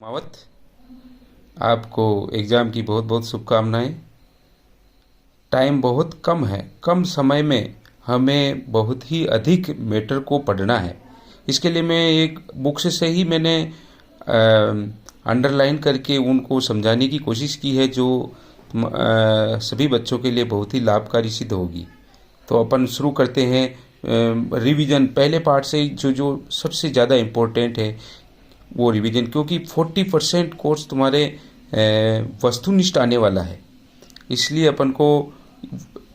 मावत, आपको एग्ज़ाम की बहुत बहुत शुभकामनाएं। टाइम बहुत कम है, कम समय में हमें बहुत ही अधिक मैटर को पढ़ना है। इसके लिए मैं एक बुक्स से ही मैंने अंडरलाइन करके उनको समझाने की कोशिश की है, जो सभी बच्चों के लिए बहुत ही लाभकारी सिद्ध होगी। तो अपन शुरू करते हैं रिवीजन। पहले पार्ट से जो जो सबसे ज़्यादा इम्पोर्टेंट है वो रिवीजन, क्योंकि 40% कोर्स तुम्हारे वस्तुनिष्ठ आने वाला है। इसलिए अपन को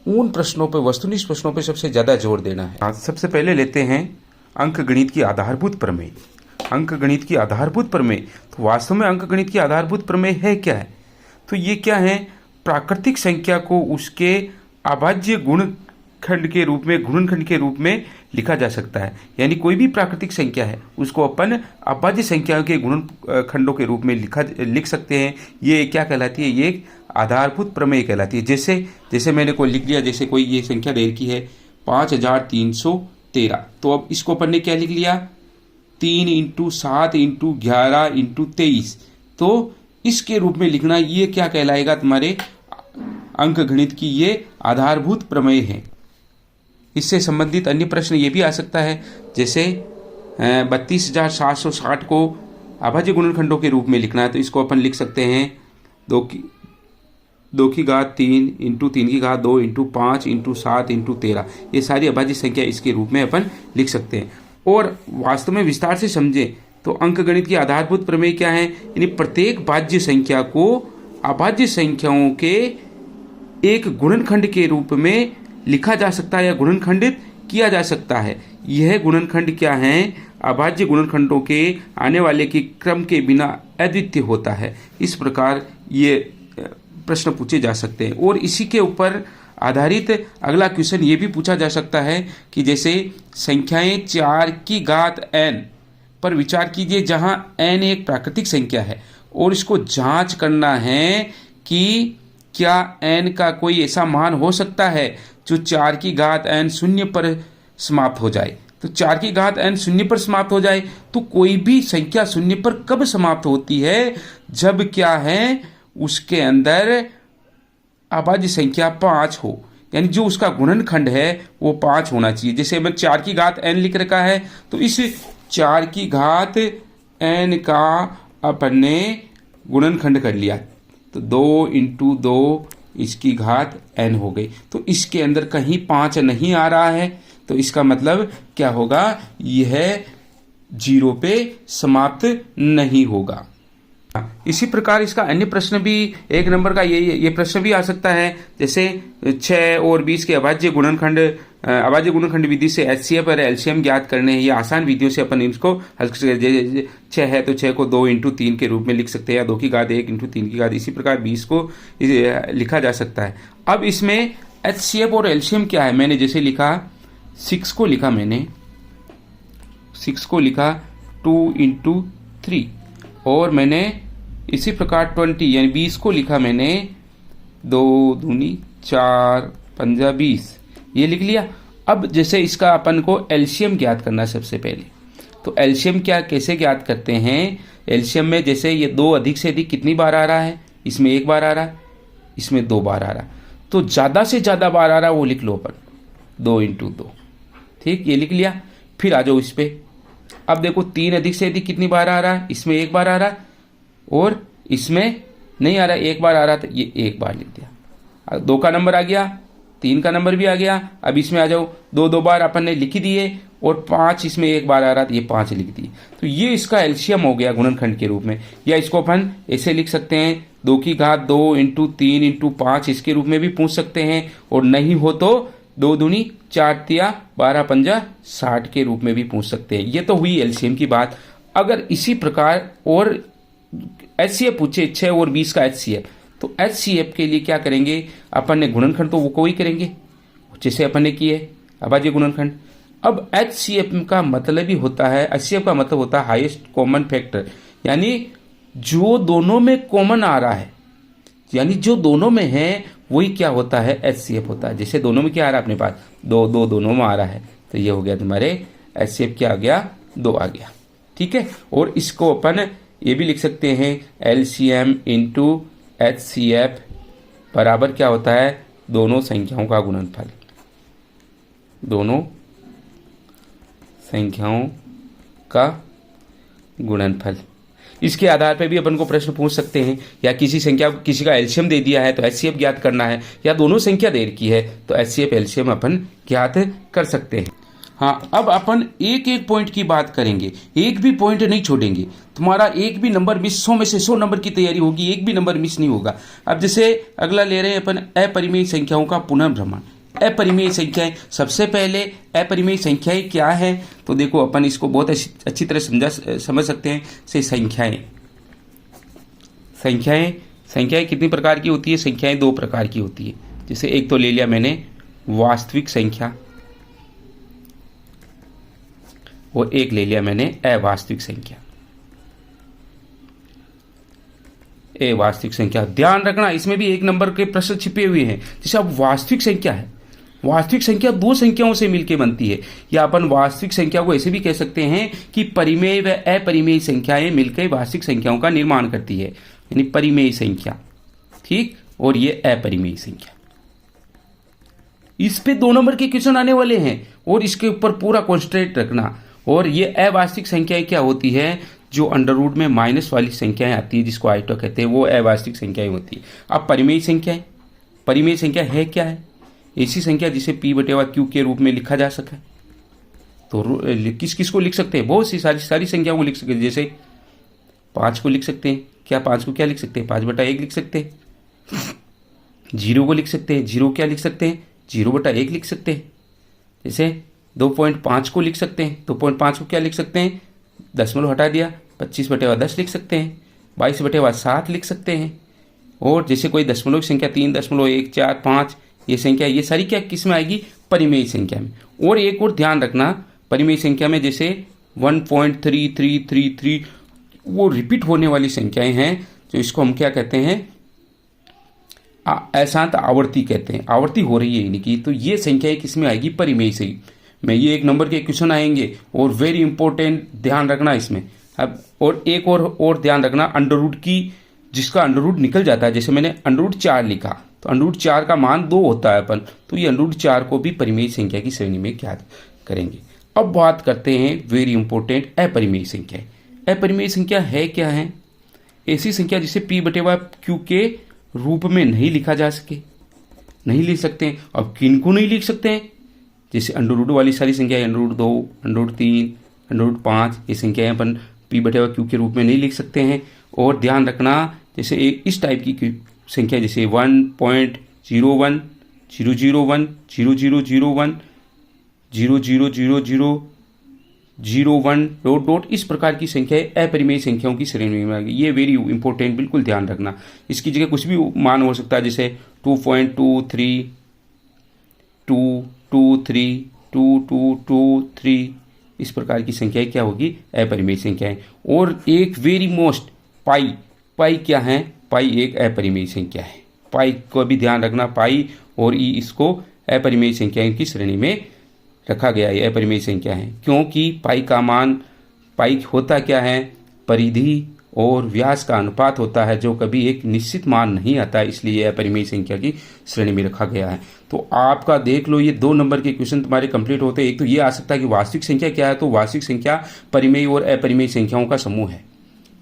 उन प्रश्नों पे, वस्तुनिष्ठ प्रश्नों पे सबसे ज़्यादा जोर देना है। सबसे पहले लेते हैं अंक गणित की आधारभूत प्रमेय। अंक गणित की आधारभूत प्रमेय, तो वास्तव में अंक गणित की आधारभूत प्रमेय है क्या है? तो ये क्या है? प्राकृतिक संख्या को उसके अभाज्य गुणनखंड के रूप में, गुणनखंड के रूप में लिखा जा सकता है। यानी कोई भी प्राकृतिक संख्या है उसको अपन अभाज्य संख्या के गुणनखंडों के रूप में लिख सकते हैं। ये क्या कहलाती है? ये एक आधारभूत प्रमेय कहलाती है। जैसे मैंने कोई लिख लिया, जैसे कोई ये संख्या दे रखी है 5313, तो अब इसको अपन ने क्या लिख लिया? 3 × 7 × 11 × 23। तो इसके रूप में लिखना, ये क्या कहलाएगा? तुम्हारे अंक गणित की ये आधारभूत प्रमेय है। इससे संबंधित अन्य प्रश्न ये भी आ सकता है, जैसे 32,760 को अभाज्य गुणनखंडों के रूप में लिखना है, तो इसको अपन लिख सकते हैं 2 की घात 3 × 3 की घात 2 × 5 × 7 × 13। ये सारी अभाज्य संख्या इसके रूप में अपन लिख सकते हैं। और वास्तव में विस्तार से समझें तो अंक गणित की आधारभूत प्रमेय क्या है? यानी प्रत्येक भाज्य संख्या को अभाज्य संख्याओं के एक गुणनखंड के रूप में लिखा जा सकता है या गुणनखंडित किया जा सकता है। यह गुणनखंड क्या है? अभाज्य गुणनखंडों के आने वाले के क्रम के बिना अद्वितीय होता है। इस प्रकार ये प्रश्न पूछे जा सकते हैं। और इसी के ऊपर आधारित अगला क्वेश्चन ये भी पूछा जा सकता है कि जैसे संख्याएं 4 की घात n पर विचार कीजिए, जहां n एक प्राकृतिक संख्या है और इसको जांच करना है कि क्या n का कोई ऐसा मान हो सकता है जो 4 की घात n शून्य पर समाप्त हो जाए। तो 4 की घात n शून्य पर समाप्त हो जाए, तो कोई भी संख्या शून्य पर कब समाप्त होती है? जब क्या है, उसके अंदर अभाज्य संख्या 5 हो, यानी जो उसका गुणनखंड है वो 5 होना चाहिए। जैसे मैं 4 की घात n लिख रखा है, तो इस 4 की घात n का अपन ने गुणनखंड कर लिया, तो 2 × 2 इसकी घात n हो गई। तो इसके अंदर कहीं 5 नहीं आ रहा है, तो इसका मतलब क्या होगा? यह 0 पे समाप्त नहीं होगा। इसी प्रकार इसका अन्य प्रश्न भी, एक नंबर का ये प्रश्न भी आ सकता है, जैसे 6 और 20 के अभाज्य गुणनखंड विधि से HCF और LCM ज्ञात करने हैं। ये आसान विधियों से अपन इसको हल कर सकते हैं। 6 है तो 6 को 2 × 3 के रूप में लिख सकते हैं, या 2 की घात 1 × 3 की घात। इसी प्रकार 20 को लिखा जा सकता है। अब इसमें HCF और LCM क्या है? मैंने जैसे लिखा 6 को लिखा, मैंने 6 को लिखा 2 × 3, और मैंने इसी प्रकार 20 यानी 20 को लिखा मैंने 2 दूनी 4 पंजा 20, ये लिख लिया। अब जैसे इसका अपन को एलसीएम ज्ञात करना है सबसे पहले, तो एलसीएम कैसे ज्ञात करते हैं? एलसीएम में जैसे ये 2 अधिक से अधिक कितनी बार आ रहा है? इसमें 1 बार आ रहा है, इसमें 2 बार आ रहा है, तो ज़्यादा से ज़्यादा बार आ रहा है वो लिख लो अपन, 2 × 2। ठीक, ये लिख लिया। फिर आ जाओ इस पे। अब देखो 3 अधिक से अधिक कितनी बार आ रहा है? इसमें 1 बार आ रहा है, और इसमें नहीं आ रहा है, 1 बार आ रहा था, ये 1 बार लिख दिया। 2 का नंबर आ गया, 3 का नंबर भी आ गया। अब इसमें आ जाओ, 2 बार अपन ने लिख दिए, और 5 इसमें 1 बार आ रहा था, ये 5 लिख दिए। तो ये इसका एलसीएम हो गया गुणनखंड के रूप में। या इसको अपन ऐसे लिख सकते हैं, 2 की घात 2 × 3 × 5 इसके रूप में भी पूछ सकते हैं, और नहीं हो तो 2 दूनी 4 तिया 12 पंजा 60 के रूप में भी पूछ सकते हैं। ये तो हुई एलसीएम की बात। अगर इसी प्रकार और HCF पूछे 6 और 20 का HCF, तो HCF के लिए क्या करेंगे? अपन ने गुणनखंड तो वो को ही करेंगे जैसे अपन ने किए अभाज्य गुणनखंड। अब HCF का मतलब ही होता है, HCF का मतलब होता है हाईएस्ट कॉमन फैक्टर, यानी जो दोनों में कॉमन आ रहा है, यानी जो दोनों में है वही क्या होता है? HCF होता है। जैसे दोनों में क्या आ रहा है अपने पास? 2 दोनों में आ रहा है, तो ये हो गया तुम्हारे HCF क्या आ गया? 2 आ गया। ठीक है, और इसको अपन ये भी लिख सकते हैं LCM इंटू HCF बराबर क्या होता है, दोनों संख्याओं का गुणनफल, दोनों संख्याओं का गुणनफल। इसके आधार पर भी अपन को प्रश्न पूछ सकते हैं, या किसी संख्या किसी का एलसीएम दे दिया है तो HCF ज्ञात करना है, या दोनों संख्या दे रखी है तो HCF LCM अपन ज्ञात कर सकते हैं। हाँ, अब अपन एक एक पॉइंट की बात करेंगे, एक भी पॉइंट नहीं छोड़ेंगे। तुम्हारा एक भी नंबर मिस, 100 में से 100 नंबर की तैयारी होगी, एक भी नंबर मिस नहीं होगा। अब जैसे अगला ले रहे हैं अपन अपरिमेय संख्याओं का पुनर्भ्रमण। अपरिमेय संख्याएं, सबसे पहले अपरिमेय संख्याएं क्या है, तो देखो अपन इसको बहुत अच्छी तरह समझ सकते हैं। से संख्याएं कितनी प्रकार की होती है, संख्याएं 2 प्रकार की होती है। जैसे एक तो ले लिया मैंने वास्तविक संख्या, और एक ले लिया मैंने अवास्तविक संख्या। अवास्तविक संख्या, ध्यान रखना इसमें भी एक नंबर के प्रश्न छिपे हुए हैं। जैसे अब वास्तविक संख्या है, वास्तविक संख्या 2 संख्याओं से मिलकर बनती है, या अपन वास्तविक संख्या को ऐसे भी कह सकते हैं कि परिमेय व अपरिमेय संख्याएं मिलकर वास्तविक संख्याओं का निर्माण करती है, यानी परिमेय संख्या, ठीक, और ये अपरिमेय संख्या। इस पे 2 नंबर के क्वेश्चन आने वाले हैं और इसके ऊपर पूरा कॉन्सेंट्रेट रखना। और ये अवास्तविक संख्याएं क्या होती है, जो अंडर रूट में माइनस वाली संख्याएं आती है, जिसको आइटो कहते हैं, वो अवास्तविक संख्याएं होती है। अब परिमेय संख्याएं, परिमेय संख्या है क्या है, ऐसी संख्या जिसे P/Q के रूप में लिखा जा सके। तो किस किस को लिख सकते हैं, बहुत सी सारी संख्याओं को लिख सकते हैं। जैसे 5 को लिख सकते हैं, क्या 5 को क्या लिख सकते हैं, 5/1 लिख सकते हैं। 0 को लिख सकते हैं, 0 क्या लिख सकते हैं, 0/1 लिख सकते हैं। जैसे 2.5 को लिख सकते हैं, 2.5 को क्या लिख सकते हैं, दशमलव हटा दिया, 25/10 लिख सकते हैं, 22/7 लिख सकते हैं। और जैसे कोई दशमलव की संख्या 3.1, 4, 5, ये संख्या, ये सारी क्या किस में आएगी, परिमेय संख्या में। और एक और ध्यान रखना, परिमेय संख्या में जैसे 1.3333 वो रिपीट होने वाली संख्याएं हैं, जो इसको हम क्या कहते हैं, अशांत आवर्ती कहते हैं। आवर्ती हो रही है इनकी, तो ये संख्याएं किस में आएगी, परिमेय से में। ये एक नंबर के क्वेश्चन आएंगे और वेरी इंपॉर्टेंट, ध्यान रखना इसमें। अब और एक और ध्यान रखना, अंडर रूट की, जिसका अंडर रूट निकल जाता है, जैसे मैंने अंडर रूट 4 लिखा, तो अंडर रूट 4 का मान 2 होता है अपन, तो ये अंडर रूट 4 को भी परिमेय संख्या की श्रेणी में ज्ञात करेंगे। अब बात करते हैं वेरी इंपॉर्टेंट अपरिमेय संख्या। अपरिमेय संख्या है क्या है, ऐसी संख्या जिसे P/Q के रूप में नहीं लिखा जा सके, नहीं लिख सकते हैं। अब किन को नहीं लिख सकते हैं, जैसे अंडर रूट वाली सारी संख्याएं, under root 2, under root 3, under root 5, ये संख्याएं अपन P/Q के रूप में नहीं लिख सकते हैं। और ध्यान रखना, जैसे एक इस टाइप की संख्या, जैसे 1.01, 001, 0001, 000001 ... इस प्रकार की संख्याएं अपरिमेय संख्याओं की श्रेणी में आ गई। ये वेरी इंपॉर्टेंट, बिल्कुल ध्यान रखना। इसकी जगह कुछ भी मान हो सकता है, जैसे 2.23, 223, 2223, इस प्रकार की संख्याएं क्या होगी, अपरिमेय संख्याएं। और एक वेरी मोस्ट, पाई क्या है, पाई एक अपरिमेय संख्या है। पाई को भी ध्यान रखना, पाई और ई, इसको अपरिमेय संख्याओं की श्रेणी में रखा गया है, अपरिमेय संख्या है। क्योंकि पाई का मान, पाई होता क्या है, परिधि और व्यास का अनुपात होता है, जो कभी एक निश्चित मान नहीं आता, इसलिए अपरिमेय संख्या की श्रेणी में रखा गया है। तो आपका देख लो, ये 2 नंबर के क्वेश्चन तुम्हारे कंप्लीट होते हैं। एक तो ये आ सकता है कि वास्तविक संख्या क्या है, तो वास्तविक संख्या परिमेय और अपरिमेय संख्याओं का समूह है।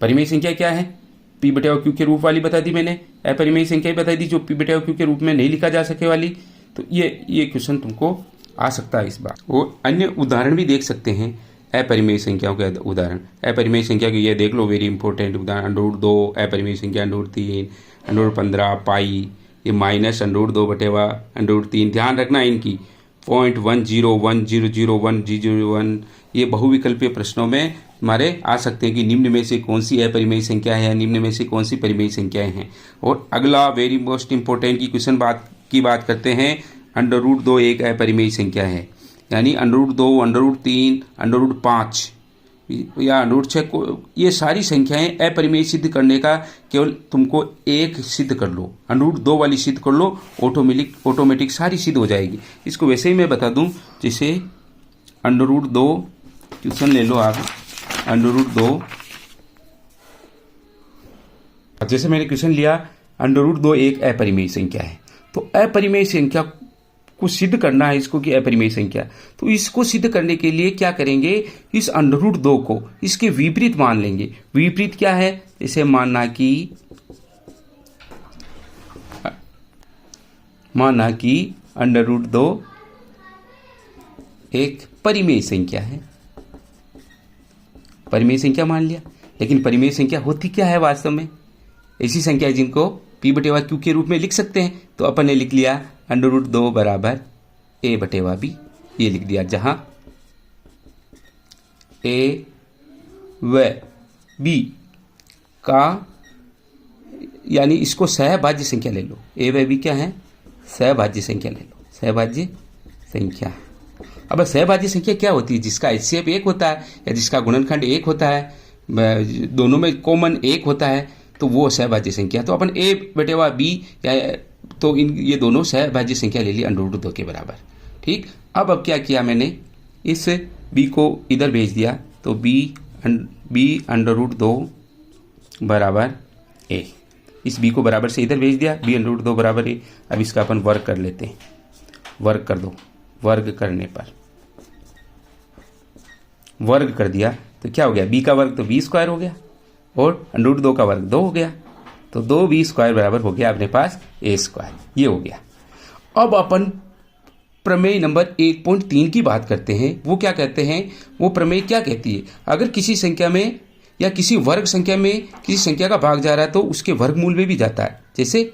परिमेय संख्या क्या है, P/Q के रूप वाली बता दी मैंने, अपरिमेय संख्या बता दी जो P/Q के रूप में नहीं लिखा जा सके वाली। तो ये क्वेश्चन तुमको आ सकता है इस बार। और अन्य उदाहरण भी देख सकते हैं अपरिमेय संख्याओं के उदाहरण। अपरिमेय संख्या की ये देख लो, वेरी इंपॉर्टेंट उदाहरण, अंडर रूट 2, अपरिमेय संख्या under root 3, under root 15, pi, ये minus under root 2/, under root 3। ध्यान रखना इनकी, 0.101, 001, 001, ये बहुविकल्पीय प्रश्नों में हमारे आ सकते हैं कि निम्न में से कौन सी अपरिमेय संख्या है, निम्न में से कौन सी परिमेय संख्याएं हैं। और अगला वेरी मोस्ट इंपॉर्टेंट की क्वेश्चन की बात करते हैं, अंडर रूट 2 एक अपरिमेय संख्या है, यानी under root 2, under root 3, under root 5 या अंडर रूट 6 को, ये सारी संख्याएं अपरिमेय सिद्ध करने का केवल तुमको एक सिद्ध कर लो, अंडर रूट 2 वाली सिद्ध कर लो, ऑटोमेटिक सारी सिद्ध हो जाएगी। इसको वैसे ही मैं बता दूं, जैसे अंडर रूट 2 क्वेश्चन ले लो आप, अंडर रूट 2 जैसे मैंने क्वेश्चन लिया √2 एक अपरिमेय संख्या है, तो अपरिमेय संख्या को सिद्ध करना है इसको कि अपरिमेय संख्या, तो इसको सिद्ध करने के लिए क्या करेंगे, इस √2 को इसके विपरीत मान लेंगे। विपरीत क्या है, जैसे मानना कि √2 एक परिमेय संख्या है, परिमेय संख्या मान लिया। लेकिन परिमेय संख्या होती क्या है वास्तव में, ऐसी संख्या है जिनको P/Q के रूप में लिख सकते हैं। तो अपन ने लिख लिया √2 बराबर A/B, ये लिख दिया, जहां A व B का, यानी इसको सहभाज्य संख्या ले लो। A व B क्या है, सहभाज्य संख्या ले लो, सहभाज्य संख्या। अब सहभाज्य संख्या क्या होती है, जिसका HCF 1 होता है या जिसका गुणनखंड 1 होता है, दोनों में कॉमन 1 होता है, तो वो सहभाज्य संख्या। तो अपन A/B या तो ये दोनों सहभाज्य संख्या ले ली √2 के बराबर। ठीक, अब क्या किया मैंने, इस B को इधर भेज दिया, तो B √2 बराबर A, इस B को बराबर से इधर भेज दिया, B √2 बराबर A। अब इसका अपन वर्ग कर लेते हैं, वर्ग कर दो। वर्ग करने पर वर्ग कर दिया तो क्या हो गया, B का वर्ग तो B² हो गया और √2 का वर्ग 2 हो गया, तो 2B² बराबर हो गया अपने पास A²। ये हो गया। अब अपन प्रमेय नंबर 1.3 की बात करते हैं। वो क्या कहते हैं, वो प्रमेय क्या कहती है, अगर किसी संख्या में या किसी वर्ग संख्या में किसी संख्या का भाग जा रहा है तो उसके वर्गमूल में भी जाता है। जैसे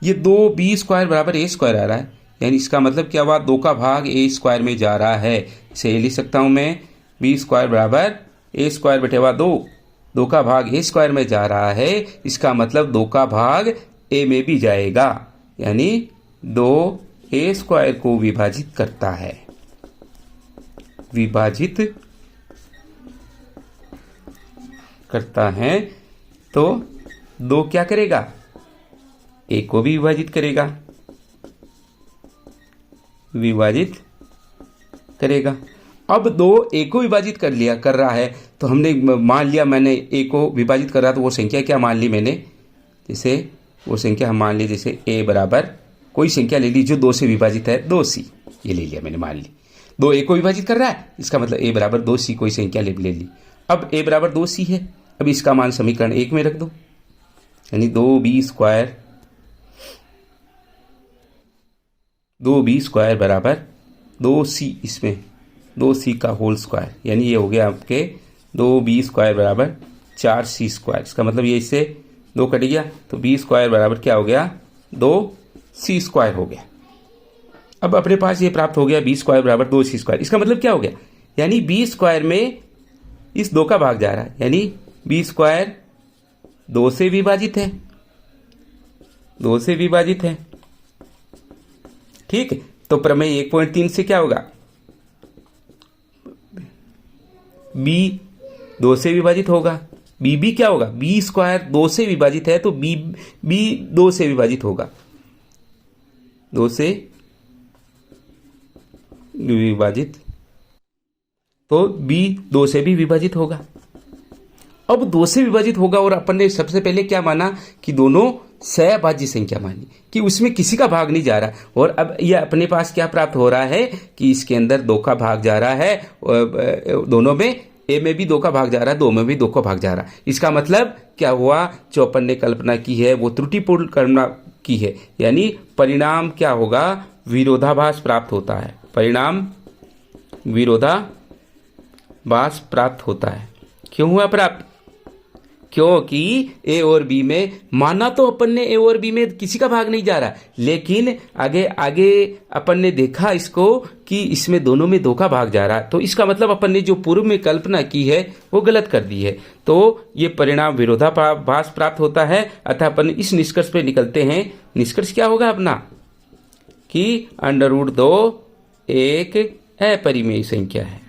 ये 2B² बराबर A² आ रहा है, यानी इसका मतलब क्या हुआ, 2 का भाग A² में जा रहा है। इसे लिख सकता हूं मैं, B² बराबर A²/2, 2 का भाग A² में जा रहा है, इसका मतलब 2 का भाग A में भी जाएगा, यानी 2 A² को विभाजित करता है, विभाजित करता है। तो 2 क्या करेगा, A को भी विभाजित करेगा, विभाजित करेगा। अब 2 A को विभाजित कर रहा है, तो हमने मान लिया, मैंने A को विभाजित कर रहा, तो वो संख्या क्या मान ली मैंने, जैसे वो संख्या हम मान ली, जैसे A बराबर कोई संख्या ले ली जो 2 से विभाजित है, 2C, ये ले लिया मैंने, मान ली 2 A को विभाजित कर रहा है, इसका मतलब A बराबर 2C कोई संख्या ले ली। अब A बराबर 2C है, अब इसका मान समीकरण 1 में रख दो, यानी 2B² बराबर 2C, इसमें 2C का होल स्क्वायर, यानी ये हो गया आपके 2B² बराबर 4C²। इसका मतलब ये इससे 2 कट गया, तो B² बराबर क्या हो गया, 2C² हो गया। अब अपने पास ये प्राप्त हो गया B² बराबर 2C²। इसका मतलब क्या हो गया, यानी B² में इस 2 का भाग जा रहा है, यानी B² 2 से विभाजित है, 2 से विभाजित है। ठीक है, तो प्रमेय 1.3 से क्या होगा, B 2 से विभाजित होगा, BB क्या होगा, B² 2 से विभाजित है, तो B 2 से विभाजित होगा, 2 से विभाजित, तो B 2 से भी विभाजित होगा। अब 2 से विभाजित होगा, और अपन ने सबसे पहले क्या माना कि दोनों सहभाज्य संख्या मानी, कि उसमें किसी का भाग नहीं जा रहा। और अब यह अपने पास क्या प्राप्त हो रहा है कि इसके अंदर 2 का भाग जा रहा है, दोनों में A में भी 2 का भाग जा रहा है, 2 में भी 2 का भाग जा रहा है। इसका मतलब क्या हुआ, जो अपन ने कल्पना की है वो त्रुटिपूर्ण कल्पना की है, यानी परिणाम क्या होगा, विरोधाभास प्राप्त होता है, परिणाम विरोधाभास प्राप्त होता है। क्यों हुआ प्राप्त, क्योंकि A और B में माना तो अपन ने A और B में किसी का भाग नहीं जा रहा, लेकिन आगे अपन ने देखा इसको कि इसमें दोनों में 2 का भाग जा रहा, तो इसका मतलब अपन ने जो पूर्व में कल्पना की है वो गलत कर दी है। तो ये परिणाम विरोधाभास प्राप्त होता है। अतः अपन इस निष्कर्ष पे निकलते हैं। निष्कर्ष क्या होगा अपना, कि √2 एक अपरिमेय संख्या है,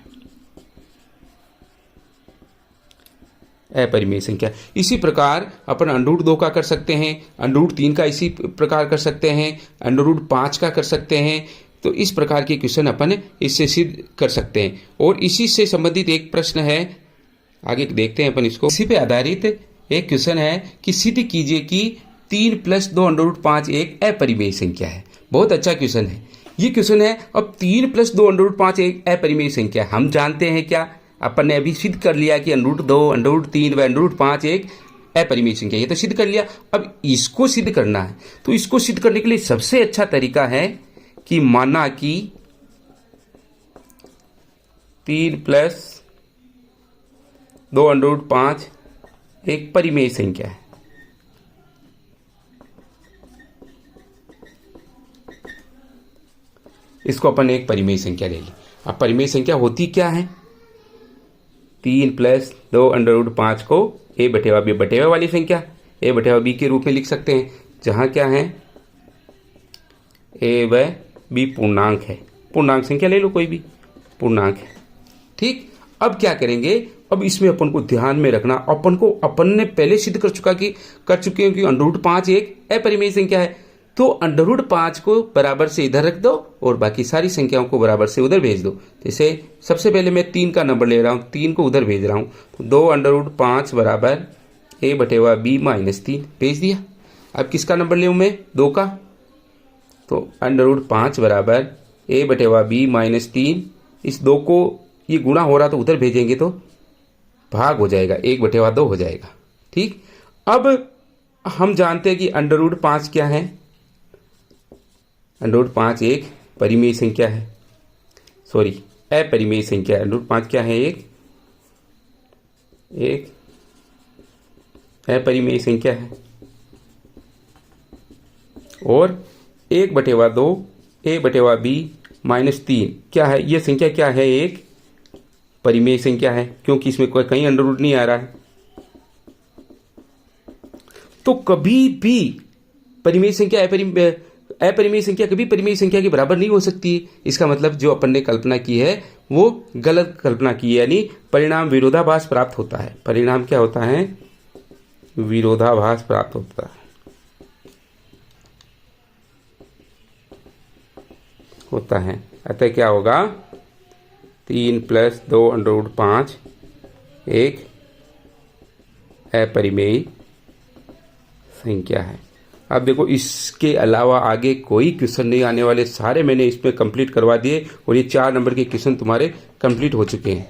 अपरिमेय संख्या। इसी प्रकार अपन √2 का कर सकते हैं, √3 का इसी प्रकार कर सकते हैं, √5 का कर सकते हैं। तो इस प्रकार के क्वेश्चन अपन इससे सिद्ध कर सकते हैं। और इसी से संबंधित एक प्रश्न है, आगे देखते हैं अपन इसको। इसी पे आधारित एक क्वेश्चन है कि सिद्ध कीजिए कि 3 + 2 अंडर रूट 5 एक अपरिमेय संख्या है। बहुत अच्छा क्वेश्चन है ये क्वेश्चन है। अब 3 + 2 अंडर रूट 5 एक अपरिमेय संख्या है। हम जानते हैं क्या, अपन ने अभी सिद्ध कर लिया कि अंडर रूट 2 अंडर रूट 3 व अंडर रूट 5 एक अपरिमेय संख्या, ये तो सिद्ध कर लिया। अब इसको सिद्ध करना है, तो इसको सिद्ध करने के लिए सबसे अच्छा तरीका है कि माना कि 3 + 2 अंडर रूट 5 एक परिमेय संख्या है। इसको अपन एक परिमेय संख्या ले ली। अब परिमेय संख्या होती क्या है, 3 + 2 अंडर रूट 5 को a/b वाली संख्या a/b के रूप में लिख सकते हैं, जहां क्या है a व b पूर्णांक है। पूर्णांक संख्या ले लो, कोई भी पूर्णांक है। ठीक, अब क्या करेंगे, अब इसमें अपन को ध्यान में रखना, अपन ने पहले सिद्ध कर चुके हैं कि अंडर रूट 5 एक अपरिमेय संख्या है। तो अंडर रूट 5 को बराबर से इधर रख दो और बाकी सारी संख्याओं को बराबर से उधर भेज दो। जैसे सबसे पहले मैं 3 का नंबर ले रहा हूँ, 3 को उधर भेज रहा हूँ, तो 2 अंडर रूट 5 बराबर a/b - 3 भेज दिया। अब किसका नंबर ले मैं, 2 का, तो अंडर रूट 5 बराबर a/b - 3। इस 2 को ये गुणा हो रहा तो उधर भेजेंगे तो भाग हो जाएगा, 1/2 हो जाएगा। ठीक, अब हम जानते हैं कि अंडर रूट 5 क्या है, अंडर रूट 5 एक परिमेय संख्या है, सॉरी अपरिमेय संख्या है। अंडर रूट 5 क्या है, एक अपरिमेय संख्या है। और 1/2 a/b - 3 क्या है, यह संख्या क्या है, एक परिमेय संख्या है, क्योंकि इसमें कोई कहीं अंडर रूट नहीं आ रहा है। तो कभी भी परिमेय संख्या अपरिमेय संख्या कभी परिमेय संख्या के बराबर नहीं हो सकती। इसका मतलब जो अपन ने कल्पना की है वो गलत कल्पना की है, यानी परिणाम विरोधाभास प्राप्त होता है। परिणाम क्या होता है, विरोधाभास प्राप्त होता है। अतः क्या होगा, 3 + 2 अंडर रूट 5 एक अपरिमेय संख्या है। अब देखो, इसके अलावा आगे कोई क्वेश्चन नहीं आने वाले, सारे मैंने इसमें कंप्लीट करवा दिए और ये 4 नंबर के क्वेश्चन तुम्हारे कंप्लीट हो चुके हैं।